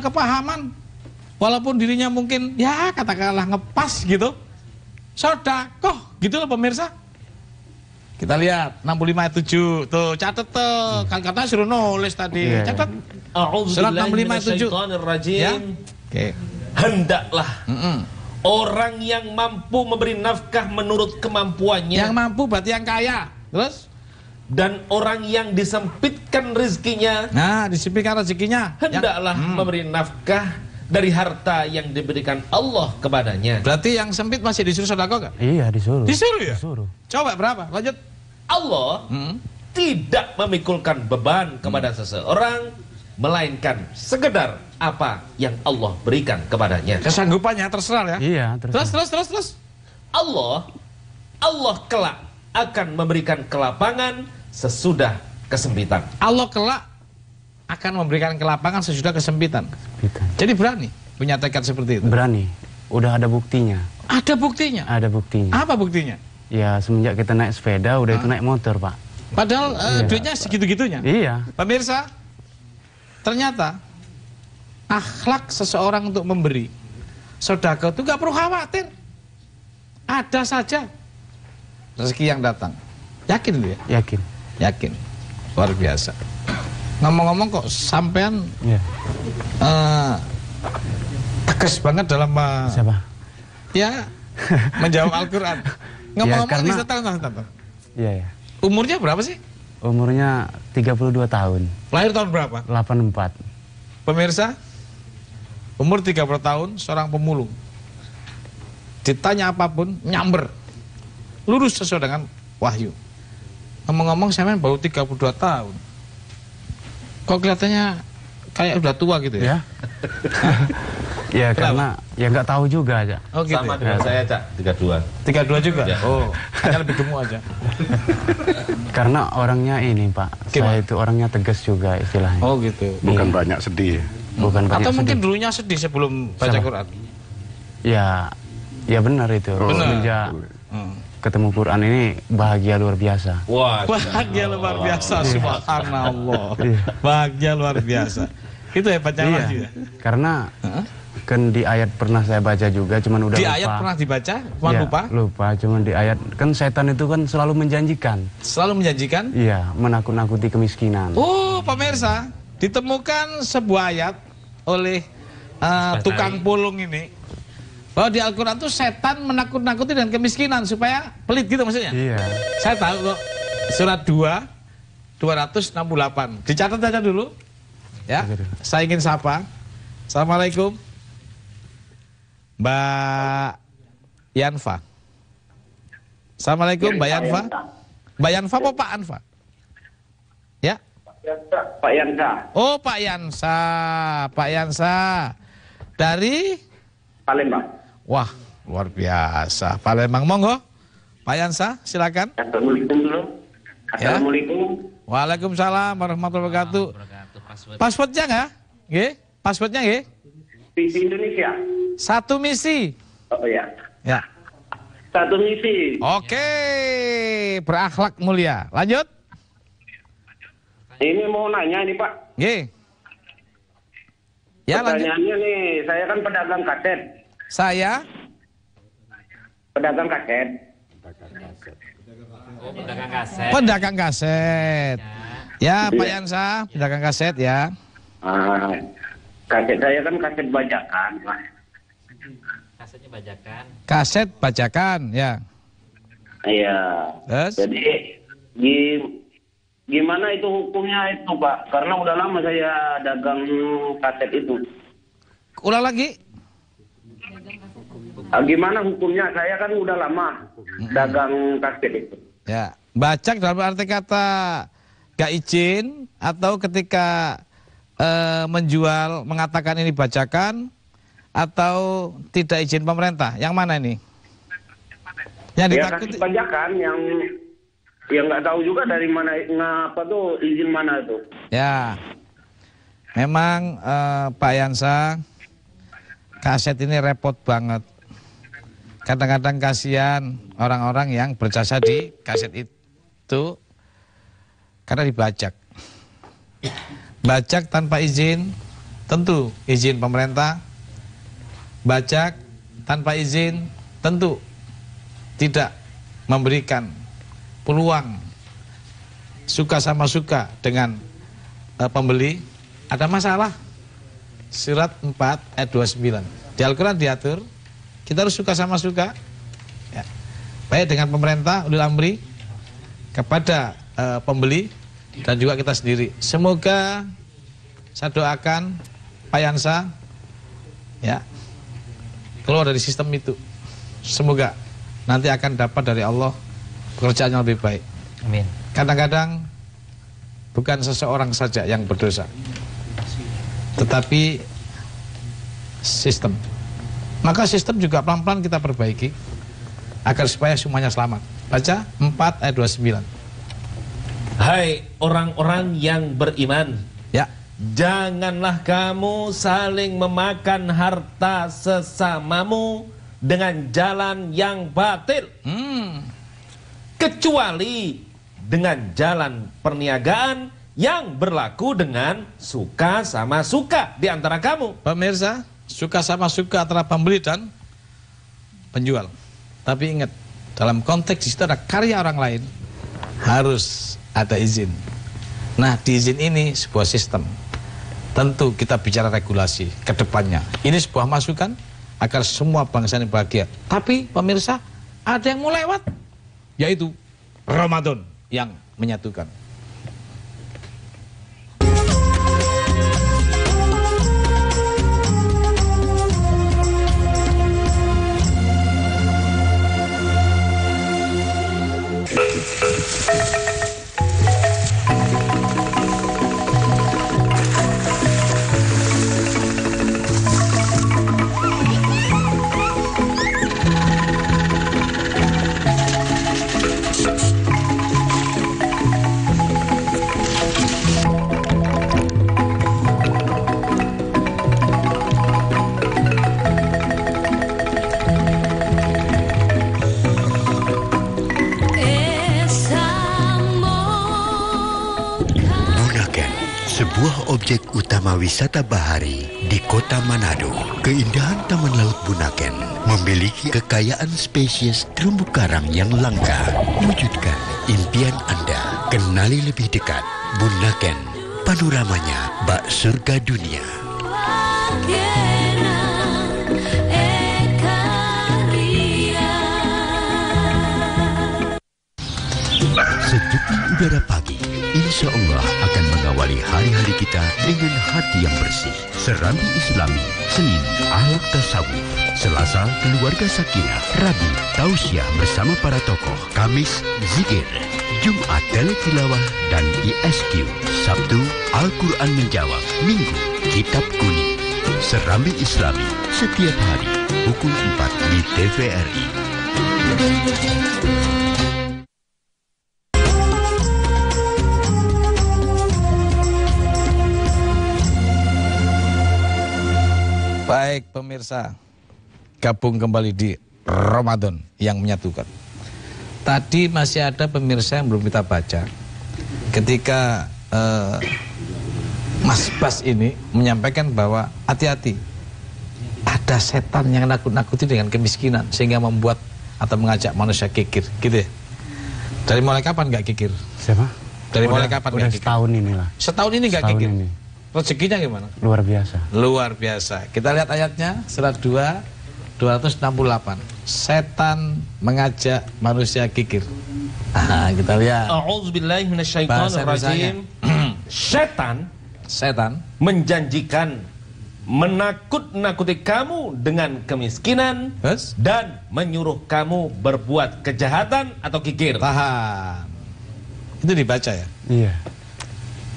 kepahaman, walaupun dirinya mungkin ya katakanlah ngepas gitu, sedekah gitu loh pemirsa. Kita lihat 65 ayat 7 tuh, catat tuh, kan katanya suruh nulis tadi, catat. Surat 65 ayat 7. Ya. Oke. Hendaklah orang yang mampu memberi nafkah menurut kemampuannya. Yang mampu berarti yang kaya. Terus? Dan orang yang disempitkan rezekinya. Nah, disempitkan rezekinya. Hendaklah memberi nafkah dari harta yang diberikan Allah kepadanya. Berarti yang sempit masih disuruh sedekah enggak? Iya, disuruh. Disuruh ya? Disuruh. Coba berapa? Lanjut. Allah tidak memikulkan beban kepada seseorang, melainkan sekedar apa yang Allah berikan kepadanya. Kesanggupannya terserah ya. Iya, Terus. Allah kelak akan memberikan kelapangan sesudah kesempitan. Allah kelak akan memberikan kelapangan sesudah kesempitan. Jadi berani punya tekad seperti itu. Berani. Udah ada buktinya. Ada buktinya. Ada buktinya. Apa buktinya? Ya semenjak kita naik sepeda udah itu naik motor, Pak. Padahal duitnya segitu-gitunya. Iya. Pemirsa, ternyata akhlak seseorang untuk memberi sedekah itu gak perlu khawatir. Ada saja rezeki yang datang. Yakin lu ya? Yakin. Yakin. Luar biasa. Ngomong-ngomong kok sampean tegas banget dalam Siapa? ya menjawab Al-Quran. Ngomong-ngomong karena... bisa tahu. Iya, ya. Umurnya berapa sih? Umurnya 32 tahun. Lahir tahun berapa? 84. Pemirsa, umur 30 tahun, seorang pemulung. Ditanya apapun, nyamber. Lurus sesuai dengan wahyu. Ngomong-ngomong, saya baru 32 tahun. Kok kelihatannya kayak udah tua gitu ya? Ya karena ya nggak tahu juga aja. Oh, gitu Sama ya? dengan saya, Cak, 32. 32 juga? Ya. Oh, hanya lebih gemuk aja. Karena orangnya ini, Pak. Gimana? Saya itu orangnya tegas juga istilahnya. Oh gitu. Bukan banyak sedih. Bukan banyak Atau mungkin sedih. dulunya sedih sebelum baca Quran? Ya benar itu. Benar. Semenjak ketemu Quran ini bahagia luar biasa. Wah, Bahagia luar biasa, subhanallah. Bahagia luar biasa. Itu hebatnya wahyu ya? Karena kan di ayat pernah saya baca juga, cuman udah Di lupa. ayat pernah dibaca, cuma Ya, lupa? Lupa, cuman di ayat kan setan itu kan selalu menjanjikan. Selalu menjanjikan? Iya, menakut-nakuti kemiskinan. Oh, pemirsa, ditemukan sebuah ayat oleh tukang pulung ini, bahwa di Al-Quran itu setan menakut-nakuti dengan kemiskinan supaya pelit gitu maksudnya. Iya. Saya tahu kok. Surat 268. Dicatat aja dulu. Ya. Saya ingin sapa. Assalamualaikum. Mbak Yanfa. Assalamualaikum Mbak Yanfa. Mbak Yanfa apa Pak Anfa? Ya. Pak Yansa. Oh, Pak Yansa. Pak Yansa. Dari Palembang. wah, luar biasa. Palembang, monggo. Pak Yansa, silakan. Assalamualaikum dulu. Ya. Assalamualaikum. Waalaikumsalam warahmatullahi wabarakatuh. Pasportnya nggak? Nggih? Pasportnya nggih? Visi Indonesia. Satu misi. Oh ya. Ya. Satu misi. Oke, berakhlak mulia. Lanjut. Ini mau nanya ini Pak. Nggih. Ya, lanjut. Pertanyaannya nih, saya kan pedagang kaset. Saya Pedagang kaset. pedagang kaset. Ya, Pak Yansa, pedagang kaset ya. Kaset saya kan kaset bajakan, Pak. Kasetnya bajakan. Kaset bajakan, ya. Iya. Terus? Jadi gimana itu hukumnya itu, Pak? Karena udah lama saya dagang kaset itu. Ulang lagi. Gimana hukumnya? Saya kan udah lama dagang kaset itu. Ya, bajak dalam arti kata gak izin atau ketika menjual mengatakan ini bajakan atau tidak izin pemerintah. Yang mana ini? Yang Ya ditakuti kaset bajakan yang nggak tahu juga dari mana ngapa tuh izin mana itu. ya. Memang Pak Yansa, kaset ini repot banget. Kadang-kadang kasihan orang-orang yang berjasa di kaset itu karena dibajak. Bajak tanpa izin, tentu izin pemerintah. Bajak tanpa izin tentu tidak memberikan peluang suka sama suka dengan pembeli. Ada masalah. Surat 4 ayat 29 di Al-Quran diatur kita harus suka sama suka ya. Baik dengan pemerintah ulil amri, kepada pembeli, dan juga kita sendiri. Semoga saya doakan Pak Yansa ya keluar dari sistem itu. Semoga nanti akan dapat dari Allah pekerjaan yang lebih baik. Amin. Kadang-kadang bukan seseorang saja yang berdosa, tetapi sistem. Maka sistem juga pelan-pelan kita perbaiki agar supaya semuanya selamat. Baca 4 ayat 29. Hai orang-orang yang beriman, Ya. janganlah kamu saling memakan harta sesamamu dengan jalan yang batil, kecuali dengan jalan perniagaan yang berlaku dengan suka sama suka di antara kamu. Pemirsa, suka sama suka antara pembeli dan penjual. Tapi ingat, dalam konteks itu ada karya orang lain, harus ada izin. Nah, di izin ini sebuah sistem. Tentu kita bicara regulasi ke depannya. Ini sebuah masukan agar semua bangsa ini bahagia. Tapi pemirsa, ada yang mau lewat, yaitu Ramadan yang menyatukan. Sebuah objek utama wisata bahari di kota Manado. Keindahan Taman Laut Bunaken memiliki kekayaan spesies terumbu karang yang langka. Wujudkan impian Anda. Kenali lebih dekat Bunaken, panoramanya bak surga dunia. Sejuknya udara pagi, insya Allah akan mengawali hari-hari kita dengan hati yang bersih. Serambi Islami, Senin Ahlak Tasawuf, Selasa Keluarga Sakinah, Rabu Tausiah bersama para tokoh, Kamis Zikir, Jumat Teletilawah dan ISQ, Sabtu Al-Quran Menjawab, Minggu Kitab Kuning. Serambi Islami setiap hari pukul 4 di TVRI. Baik pemirsa, gabung kembali di Ramadan yang menyatukan. Tadi masih ada pemirsa yang belum kita baca. Ketika Mas Bas ini menyampaikan bahwa hati-hati, ada setan yang nakut-nakuti dengan kemiskinan sehingga membuat atau mengajak manusia kikir, gitu ya. Dari mulai kapan nggak kikir? Siapa? Dari mulai kapan udah nggak kikir? setahun inilah. Setahun ini nggak kikir. Ini. Rezekinya gimana? Luar biasa. Luar biasa. Kita lihat ayatnya, surat 2, 268. Setan mengajak manusia kikir. Kita lihat. A'udzubillahi minasyaitonirrajim. Setan menjanjikan menakut-nakuti kamu dengan kemiskinan dan menyuruh kamu berbuat kejahatan atau kikir. Tahan. Itu dibaca ya? Iya.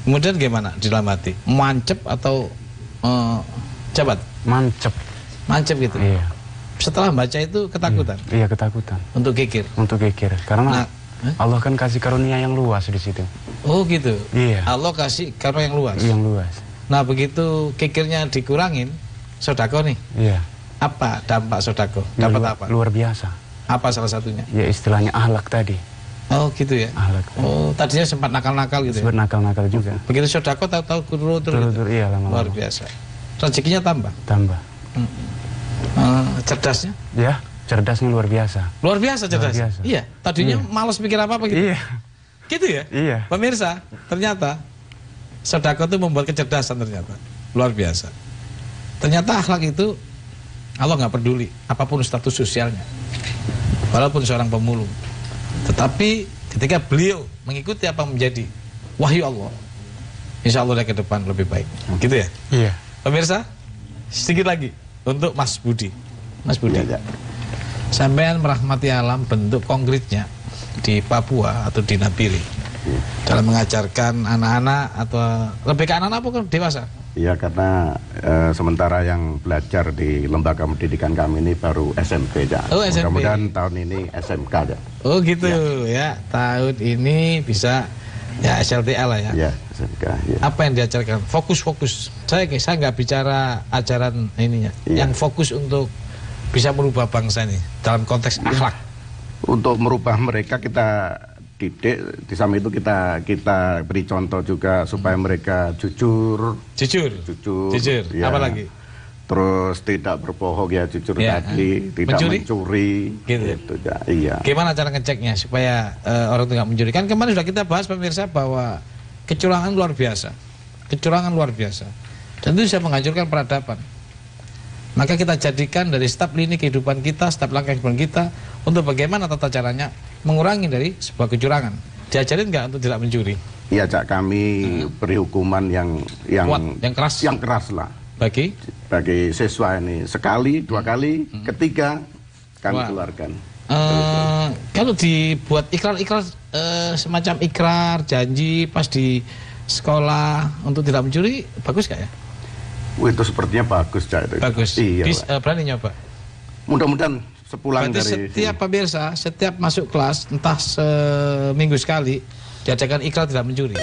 Kemudian gimana di dalam hati? Mancep atau jabat? Mancep. Mancep gitu? Iya. Setelah baca itu ketakutan? Iya, ketakutan. Untuk kikir? Untuk kikir. Karena Allah kan kasih karunia yang luas di situ. Oh gitu? Iya. Allah kasih karunia yang luas? Yang luas. Nah begitu kikirnya dikurangin, sodako nih? Iya. Apa dampak sodako? Dapat apa? Luar biasa. Apa salah satunya? Ya istilahnya ahlak tadi. Oh gitu ya? Ahlak. Oh tadinya sempat nakal-nakal gitu ya? Sempat nakal-nakal juga. Begitu sodako tahu-tahu turun gitu? Iya lama-lama. Luar biasa. rezekinya tambah. Tambah. Cerdasnya? Ya, cerdasnya luar biasa. Luar biasa cerdas. Luar biasa. Iya, tadinya malas mikir apa-apa gitu. Iya. Gitu ya? Iya. Pemirsa, ternyata sedekah itu membuat kecerdasan ternyata. Luar biasa. Ternyata akhlak itu Allah nggak peduli apapun status sosialnya. Walaupun seorang pemulung. Tetapi ketika beliau mengikuti apa menjadi wahyu Allah, insya Allah dia ke depan lebih baik. Gitu ya? Iya. Pemirsa, sedikit lagi untuk Mas Budi. Mas Budi, Iya. sampean merahmati alam bentuk konkretnya di Papua atau di Nabire dalam mengajarkan anak-anak atau lebih ke anak-anak apa ke dewasa? Iya, karena sementara yang belajar di lembaga pendidikan kami ini baru SMP, Cak. Oh, SMP. Mudah-mudahan tahun ini SMK, Cak. Oh gitu ya. Tahun ini bisa ya SLTA lah ya. Ya, SMK. Ya. Apa yang diajarkan? Fokus. Saya nggak bicara ajaran ininya. Iya. Yang fokus untuk bisa merubah bangsa ini dalam konteks akhlak. Untuk merubah mereka kita didik, di samping itu kita beri contoh juga supaya mereka jujur. Jujur. Ya. Apa lagi? Terus tidak berbohong ya, jujur Ya. tadi, tidak mencuri. Gitu. Ya. Iya. Gimana cara ngeceknya supaya orang itu nggak mencuri? Kan kemarin sudah kita bahas pemirsa bahwa kecurangan luar biasa. Dan itu bisa menghancurkan peradaban. Maka kita jadikan dari setiap lini kehidupan kita, setiap langkah kehidupan kita untuk bagaimana tata caranya mengurangi dari sebuah kecurangan. Diajarin nggak untuk tidak mencuri? Iya, Cak, kami beri hukuman yang Kuat, yang keras. Yang keras lah. Bagi siswa ini sekali, 2 kali, ketiga kami Wah. keluarkan. Kalau dibuat ikrar semacam ikrar janji pas di sekolah untuk tidak mencuri, bagus gak ya? Itu sepertinya bagus, Cak. Itu. Bagus. Iya, Pak. Berani nyoba. Mudah-mudahan sepulang Berarti dari setiap pemirsa, setiap masuk kelas, entah seminggu sekali, diajarkan ikrar tidak mencuri.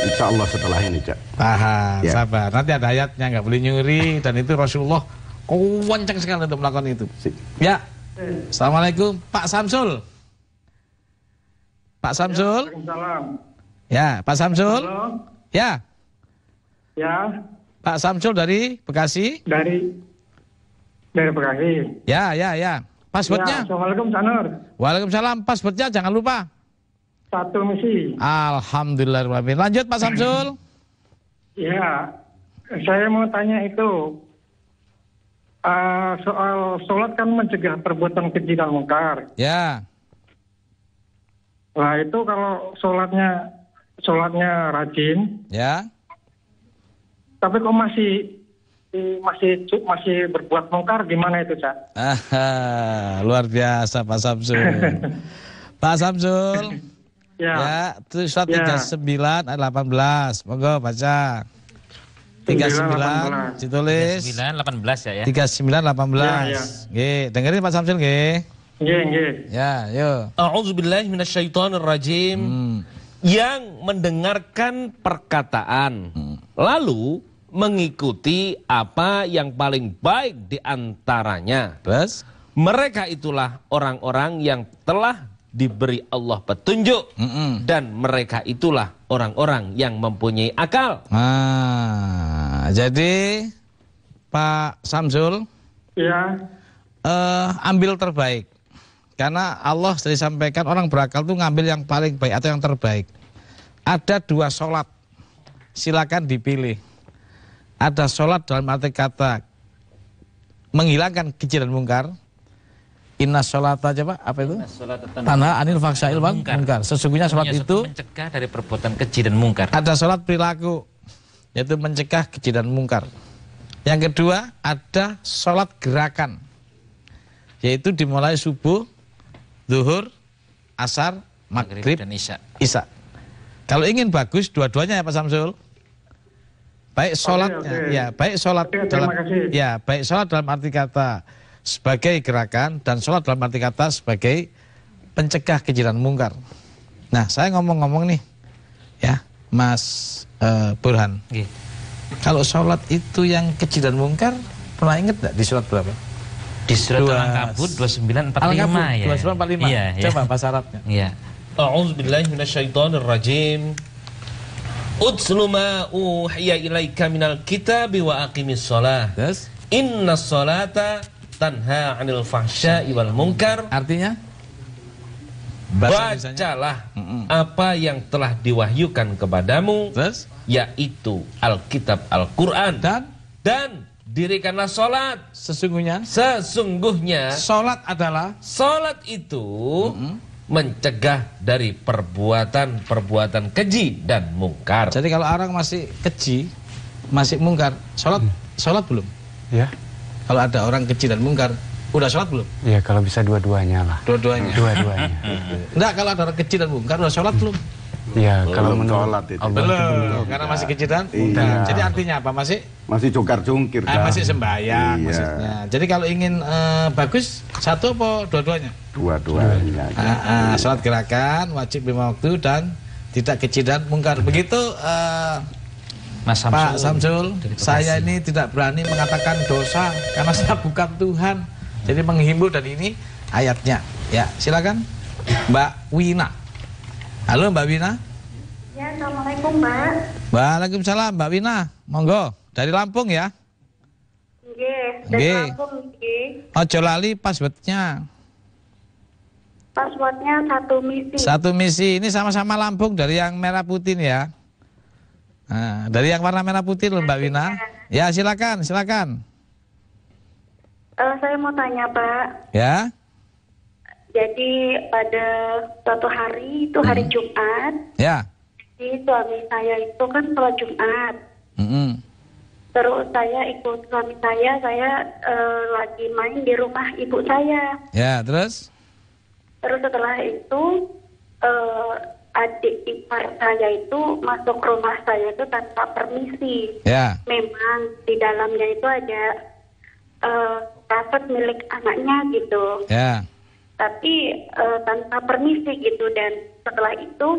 Insya Allah setelah ini, Cak. Paham, Ya. sabar. Nanti ada ayatnya, nggak boleh nyuri, dan itu Rasulullah kencang sekali untuk melakukan itu. Sip. Ya. Assalamualaikum, Pak Samsul. Pak Samsul. Waalaikumsalam. Ya, Pak Samsul. Halo. Ya, Ya, Pak Samsul dari Bekasi. dari Bekasi. Ya. Passwordnya. Ya, Assalamualaikum, Sanur. Waalaikumsalam. Passwordnya jangan lupa. 1 misi. Alhamdulillah. Lanjut Pak Samsul. Ya, saya mau tanya itu soal sholat kan mencegah perbuatan keji dan mungkar. Ya. Nah itu kalau sholatnya rajin, Ya. tapi kok masih berbuat mungkar, gimana itu, Cak? Luar biasa Pak Samsul. Pak Samsul. Ya, Ya, itu surat Ya. 39 ayat 18. Monggo baca. 39 ditulis. 9, 18 ya. 39 18. Ya. Nggih, dengerin Pak Samsul nggih. nggih. Ya, yuk. A'udzubillahi minasyaitonirrajim. Yang mendengarkan perkataan lalu mengikuti apa yang paling baik di antaranya. Terus? Mereka itulah orang-orang yang telah diberi Allah petunjuk dan mereka itulah orang-orang yang mempunyai akal. Nah, jadi Pak Samsul Ya, ambil terbaik. Karena Allah sudah disampaikan orang berakal itu ngambil yang paling baik atau yang terbaik. Ada 2 sholat, silakan dipilih. Ada sholat dalam arti kata menghilangkan keji dan mungkar. Inna sholat aja Pak, apa itu? Tanha anil faksail wal mungkar. Sesungguhnya sholat itu mencegah dari perbuatan keji dan mungkar. ada sholat perilaku, yaitu mencegah keji dan mungkar. Yang kedua ada sholat gerakan, yaitu dimulai subuh, zuhur, asar, maghrib, dan isya. isya. Kalau ingin bagus dua-duanya ya Pak Samsul. Baik sholatnya, Oke. ya baik sholat Oke, dalam, terima kasih. ya baik sholat dalam arti kata sebagai gerakan dan sholat dalam arti kata sebagai pencegah keji dan mungkar. Nah, saya ngomong-ngomong nih, ya Mas Burhan. Nggih. Kalau sholat itu yang keji dan mungkar, pernah ingat nggak di surat berapa? Di surat Al-Ankabut 2945 Al-Ankabut ya. 2945. Iya, Coba bahasa Arabnya. Iya. A'udzubillahi minasyaitonirrajim. Utslu ma uhiya ilaika minal kitabi wa aqimis shalah. Terus Inna sholata tanha 'anil fahsya'i wal munkar. artinya bahasa Indonesianya. Bacalah apa yang telah diwahyukan kepadamu, Terus yaitu Alkitab Al-Quran, dan dirikanlah sholat. sesungguhnya Sesungguhnya sholat adalah sholat itu mencegah dari perbuatan-perbuatan keji dan mungkar. jadi kalau orang masih keji, masih mungkar, sholat belum? Ya. Kalau ada orang keji dan mungkar, udah sholat belum? Ya kalau bisa dua-duanya lah. Dua-duanya. Dua-duanya. Enggak, kalau ada orang keji dan mungkar, udah sholat belum? Ya kalau Belum menurut sholat itu. Allah Belum, karena masih keji dan mungkar. Iya. Jadi artinya apa? Masih jungkir kan? Masih sembahyang Iya. maksudnya. Jadi kalau ingin bagus, satu apa dua-duanya? Dua-duanya. Sholat gerakan, wajib 5 waktu dan tidak keji dan mungkar. Begitu Mas Pak Samsul. Samsul, dari Bekasi. saya ini tidak berani mengatakan dosa karena saya bukan Tuhan. Jadi menghimbau dan ini ayatnya. Ya, silakan Mbak Wina. Halo Mbak Wina. Ya, assalamualaikum Mbak. Waalaikumsalam Mbak Wina. Monggo dari Lampung ya. Nggih, Nggih. dari Lampung nggih. Ojo lali passwordnya. Passwordnya satu misi. Satu misi. Ini sama-sama Lampung dari yang merah putih nih ya. Nah, dari yang warna merah putih loh Mbak Wina. Ya silakan, silakan. Saya mau tanya Pak. Ya. Jadi pada suatu hari itu hari Jumat, Ya. jadi suami saya itu kan sholat Jumat. Terus saya ikut suami saya lagi main di rumah ibu saya. Ya, terus? Terus setelah itu adik ipar saya itu masuk rumah saya itu tanpa permisi. Ya. Memang di dalamnya itu ada kaset milik anaknya gitu. Ya. Tapi tanpa permisi gitu. Dan setelah itu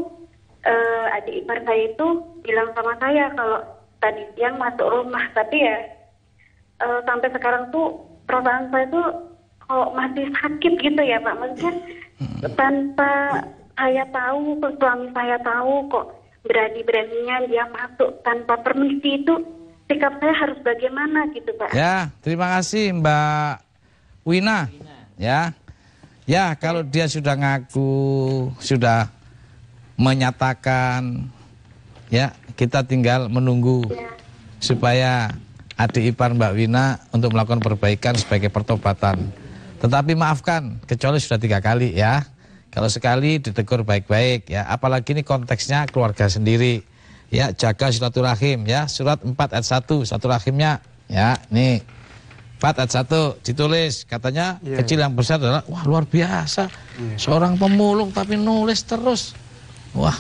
adik ipar saya itu bilang sama saya kalau tadi siang masuk rumah. Tapi ya sampai sekarang tuh perasaan saya tuh kok masih sakit gitu ya Pak. Maksudnya tanpa saya tahu, suami saya tahu kok berani-beraninya dia masuk tanpa permisi, itu sikap saya harus bagaimana gitu Pak. Ya, terima kasih Mbak Wina. Ya. Ya, kalau dia sudah ngaku, sudah menyatakan, ya kita tinggal menunggu supaya adik ipar Mbak Wina untuk melakukan perbaikan sebagai pertobatan. Tetapi maafkan, kecuali sudah 3 kali ya. Kalau sekali ditegur baik-baik ya, apalagi ini konteksnya keluarga sendiri. Ya, jaga silaturahim ya. Surat 4 ayat 1 silaturahimnya ya, nih. 4 ayat 1 ditulis, katanya kecil yang besar adalah wah luar biasa. Seorang pemulung tapi nulis terus. Wah.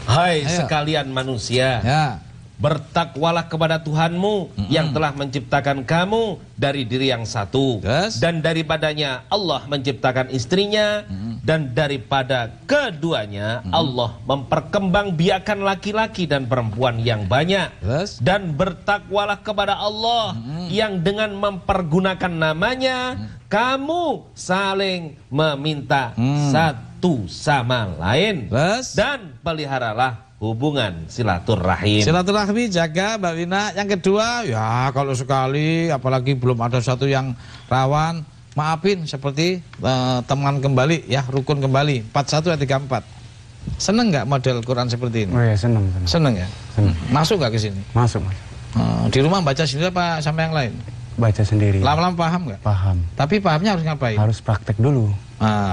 Hai Ayo. sekalian manusia, Ya. bertakwalah kepada Tuhanmu yang telah menciptakan kamu dari diri yang satu. Terus? Dan daripadanya Allah menciptakan istrinya. Dan daripada keduanya Allah memperkembangbiakan laki-laki dan perempuan yang banyak. Terus? Dan bertakwalah kepada Allah yang dengan mempergunakan namanya kamu saling meminta satu sama lain. Terus? Dan peliharalah hubungan silaturahim. Silaturahmi jaga Mbak Wina. Yang kedua, ya kalau sekali apalagi belum ada satu yang rawan, maafin seperti teman kembali ya, rukun kembali 41 ayat 34. Seneng nggak model Quran seperti ini? Oh ya senang. Seneng ya? Senang. Masuk nggak ke sini? Masuk. Di rumah baca sendiri apa sama yang lain? Baca sendiri. Lama-lama paham nggak? Paham. Tapi pahamnya harus ngapain? Harus praktek dulu.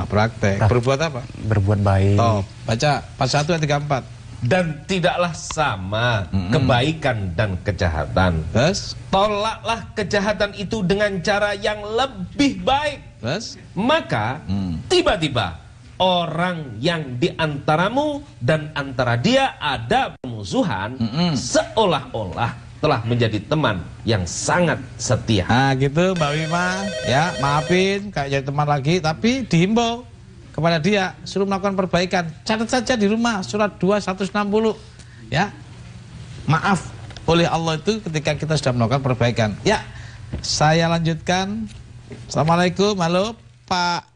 Praktek. Berbuat apa? Berbuat baik. Top. Baca 41 ayat 34. Dan tidaklah sama kebaikan dan kejahatan. Terus? Tolaklah kejahatan itu dengan cara yang lebih baik. Terus? Maka tiba-tiba orang yang di antaramu dan antara dia ada permusuhan seolah-olah telah menjadi teman yang sangat setia. Nah gitu Mbak Wima, ya maafin kayak jadi teman lagi, tapi dihimbau kepada dia suruh melakukan perbaikan. Catat saja di rumah surat 2 160 ya. Maaf oleh Allah itu ketika kita sudah melakukan perbaikan. Ya, saya lanjutkan. Assalamualaikum, halo Pak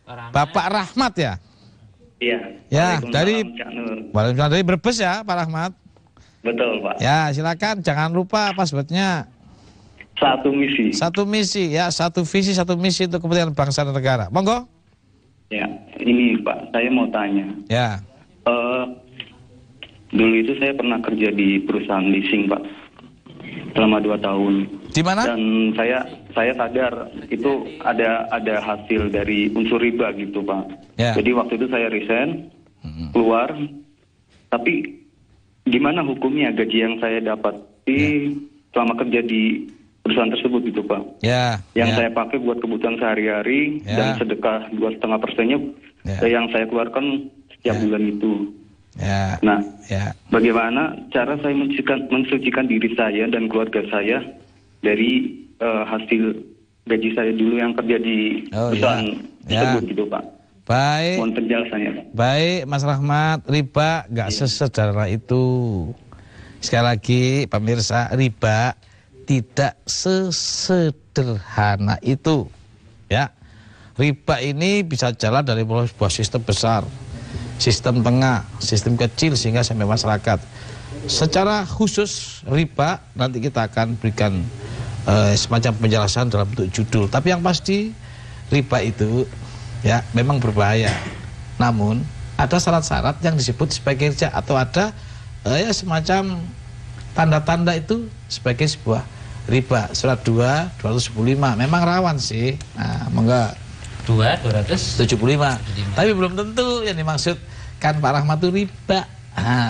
Bapak Rahmat ya. Iya. Ya, Waalaikumsalam, dari Cak Nur. Waalaikumsalam, dari Brebes ya Pak Rahmat. Betul, Pak. Ya, silakan. Jangan lupa passwordnya. Satu misi. Satu misi, ya. Satu visi, satu misi untuk kepentingan bangsa dan negara. Monggo. Ya, ini Pak, saya mau tanya. Ya. Dulu itu saya pernah kerja di perusahaan leasing, Pak, selama 2 tahun. Di mana? Dan saya sadar itu ada hasil dari unsur riba gitu, Pak. Ya. Jadi waktu itu saya resign, keluar. Tapi gimana hukumnya gaji yang saya dapat selama kerja di perusahaan tersebut gitu, Pak? Ya. Yang saya pakai buat kebutuhan sehari-hari dan sedekah 2,5%-nya yang saya keluarkan setiap bulan itu. Ya. Nah, ya. bagaimana cara saya mensucikan diri saya dan keluarga saya dari hasil gaji saya dulu yang kerja di perusahaan tersebut gitu, Pak? Baik. Mohon penjelasannya, Pak. Baik, Mas Rahmat, riba nggak sesederhana itu. Sekali lagi, pemirsa, riba tidak sesederhana itu. Ya, riba ini bisa jalan dari sebuah sistem besar, sistem tengah, sistem kecil sehingga sampai masyarakat. Secara khusus riba nanti kita akan berikan semacam penjelasan dalam bentuk judul. Tapi yang pasti riba itu ya memang berbahaya. Namun ada syarat-syarat yang disebut sebagai riba atau ada ya semacam tanda-tanda itu sebagai sebuah riba. Surat 275 memang rawan sih. Nah, monggo 275. Tapi belum tentu yang dimaksud kan Pak Rahmat itu riba.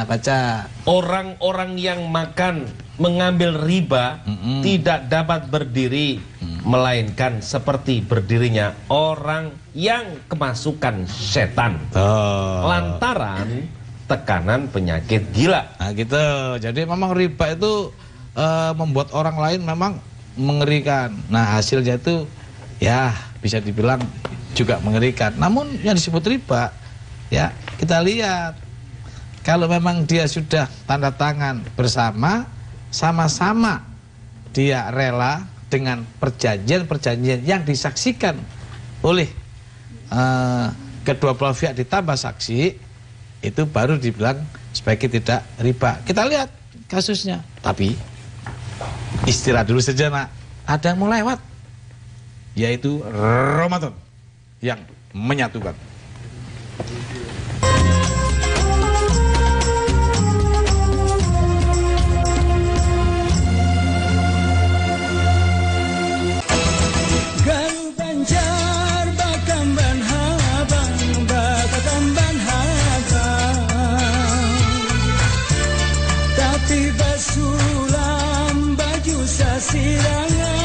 Baca. Orang-orang yang mengambil riba tidak dapat berdiri, melainkan seperti berdirinya orang yang kemasukan setan. Lantaran tekanan penyakit gila. Nah gitu. Jadi memang riba itu membuat orang lain memang mengerikan. Nah hasilnya itu ya bisa dibilang juga mengerikan. Namun yang disebut riba, ya kita lihat kalau memang dia sudah tanda tangan bersama, sama-sama dia rela dengan perjanjian-perjanjian yang disaksikan oleh kedua belah pihak ditambah saksi, itu baru dibilang sebagai tidak riba. Kita lihat kasusnya. Tapi istirahat dulu saja, nak. Ada yang mau lewat, yaitu Ramadan yang menyatukan. Garu Banjar Bakamban Habang Bakatamban Habang tapi basulam baju sasirangan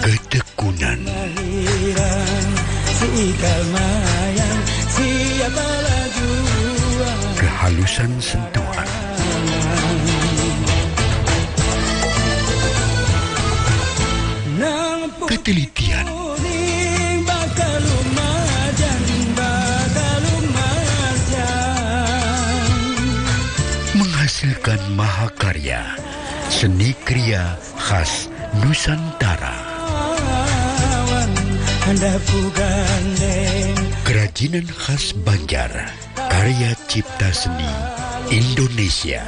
Ketekunan si kalmayan siapa laju kehalusan sentuhan ketelitian menghasilkan mahakarya seni kriya khas Nusantara. Kerajinan khas Banjar, karya cipta seni Indonesia.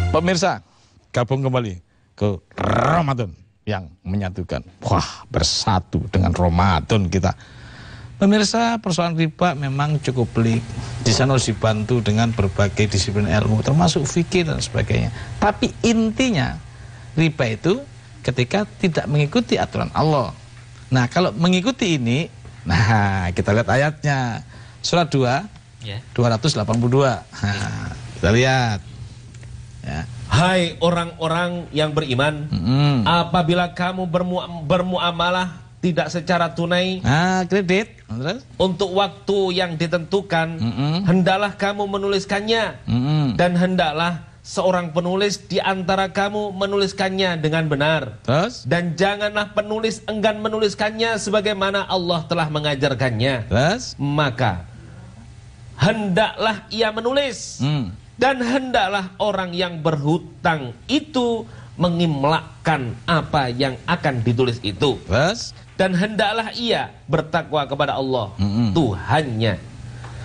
Pemirsa, gabung kembali ke Ramadan yang menyatukan. Wah, bersatu dengan Ramadan kita. Pemirsa, persoalan riba memang cukup pelik. Di sana harus dibantu dengan berbagai disiplin ilmu, termasuk fikih dan sebagainya. Tapi intinya, riba itu ketika tidak mengikuti aturan Allah. Nah, kalau mengikuti ini, nah kita lihat ayatnya. Surat 2, 282. Nah, kita lihat. Ya. Hai orang-orang yang beriman, apabila kamu bermuamalah tidak secara tunai, kredit, untuk waktu yang ditentukan, hendaklah kamu menuliskannya, dan hendaklah seorang penulis di antara kamu menuliskannya dengan benar. Terus? Dan janganlah penulis enggan menuliskannya sebagaimana Allah telah mengajarkannya. Terus? Maka hendaklah ia menulis Dan hendaklah orang yang berhutang itu mengimlakkan apa yang akan ditulis itu. Dan hendaklah ia bertakwa kepada Allah Tuhannya.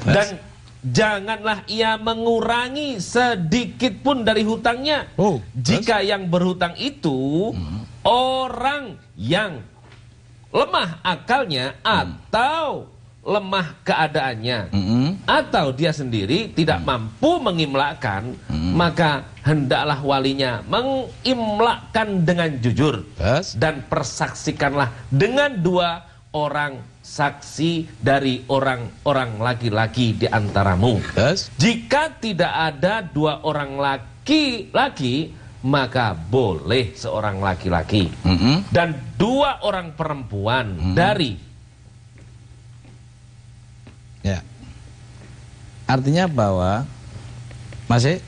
Dan janganlah ia mengurangi sedikit pun dari hutangnya. Jika yang berhutang itu orang yang lemah akalnya atau lemah keadaannya, atau dia sendiri tidak mampu mengimlakkan, maka hendaklah walinya mengimlakkan dengan jujur. Dan persaksikanlah dengan 2 orang saksi dari orang-orang laki-laki di antaramu. Jika tidak ada 2 orang laki-laki, maka boleh seorang laki-laki. Dan 2 orang perempuan dari. Ya. Artinya bahwa masih.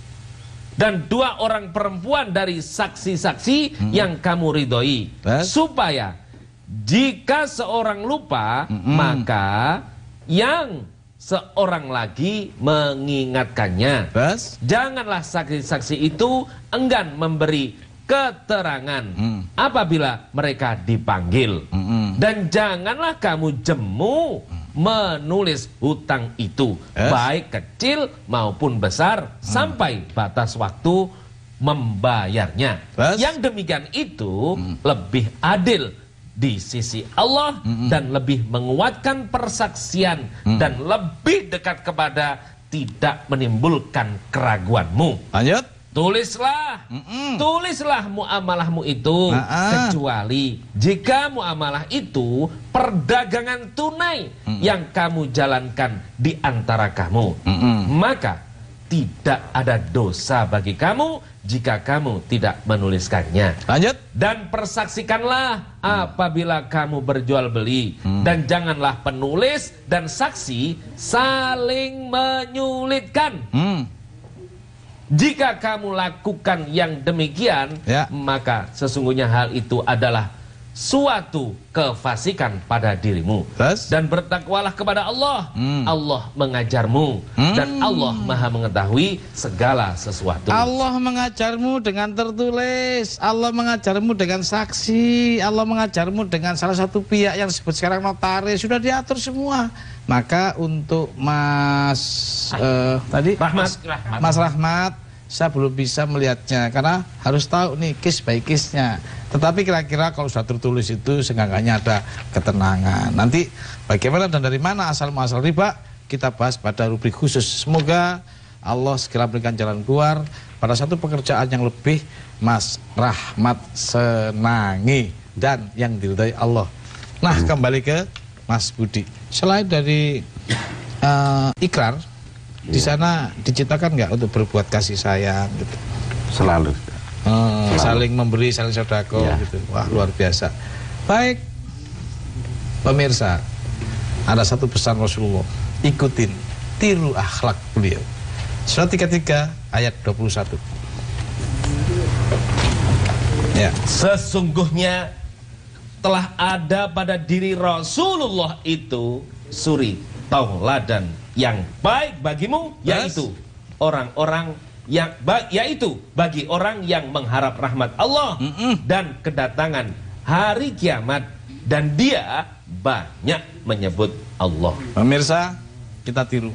Dan 2 orang perempuan dari saksi-saksi yang kamu ridhoi, supaya jika seorang lupa, maka yang seorang lagi mengingatkannya. Janganlah saksi-saksi itu enggan memberi keterangan apabila mereka dipanggil. Dan janganlah kamu jemu menulis hutang itu, baik kecil maupun besar, sampai batas waktu membayarnya. Yang demikian itu lebih adil di sisi Allah dan lebih menguatkan persaksian dan lebih dekat kepada tidak menimbulkan keraguanmu. Lanjut. Tulislah muamalahmu itu, kecuali jika muamalah itu perdagangan tunai yang kamu jalankan di antara kamu, maka tidak ada dosa bagi kamu jika kamu tidak menuliskannya. Lanjut. Dan persaksikanlah apabila kamu berjual beli, dan janganlah penulis dan saksi saling menyulitkan. Jika kamu lakukan yang demikian, maka sesungguhnya hal itu adalah suatu kefasikan pada dirimu. Dan bertakwalah kepada Allah. Allah mengajarmu, dan Allah Maha mengetahui segala sesuatu. Allah mengajarmu dengan tertulis, Allah mengajarmu dengan saksi, Allah mengajarmu dengan salah satu pihak yang disebut sekarang notaris. Sudah diatur semua. Maka untuk Mas Rahmat, saya belum bisa melihatnya karena harus tahu nih case by case-nya. Tetapi kira-kira kalau sudah tertulis itu seenggaknya ada ketenangan. Nanti bagaimana dan dari mana asal muasal riba kita bahas pada rubrik khusus. Semoga Allah segera berikan jalan keluar pada satu pekerjaan yang lebih Mas Rahmat senangi dan yang diridhai Allah. Nah, kembali ke Mas Budi. Selain dari ikrar, di sana diciptakan nggak untuk berbuat kasih sayang gitu? Selalu. Saling memberi, saling sedekah gitu. Wah, luar biasa. Baik, pemirsa, ada satu pesan Rasulullah, ikutin, tiru akhlak beliau. Surat 33 ayat 21. Ya. Sesungguhnya telah ada pada diri Rasulullah itu suri tauladan yang baik bagimu, yaitu orang-orang yang bagi orang yang mengharap rahmat Allah dan kedatangan hari kiamat, dan dia banyak menyebut Allah. Pemirsa, kita tiru,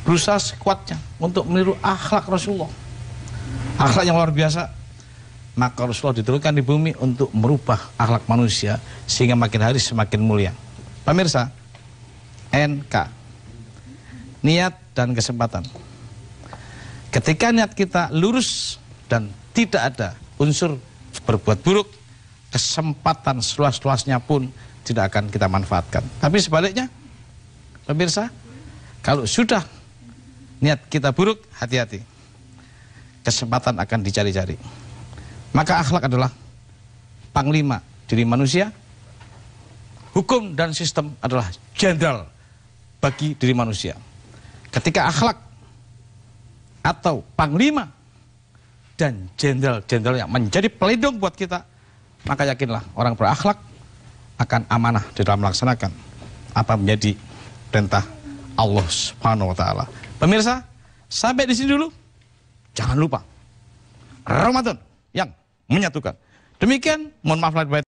berusaha sekuatnya untuk meniru akhlak Rasulullah, akhlak yang luar biasa. Maka Rasulullah diturunkan di bumi untuk merubah akhlak manusia sehingga makin hari semakin mulia. Pemirsa, NK, niat dan kesempatan. Ketika niat kita lurus dan tidak ada unsur berbuat buruk, kesempatan seluas-luasnya pun tidak akan kita manfaatkan. Tapi sebaliknya, pemirsa, kalau sudah niat kita buruk, hati-hati, kesempatan akan dicari-cari. Maka akhlak adalah panglima diri manusia, hukum dan sistem adalah jenderal bagi diri manusia. Ketika akhlak atau panglima dan jenderal-jenderal yang menjadi pelindung buat kita, maka yakinlah orang berakhlak akan amanah di dalam melaksanakan apa menjadi perintah Allah Subhanahu wa taala. Pemirsa, sampai di sini dulu jangan lupa Ramadan yang menyatukan. Demikian, mohon maaf lahir batin.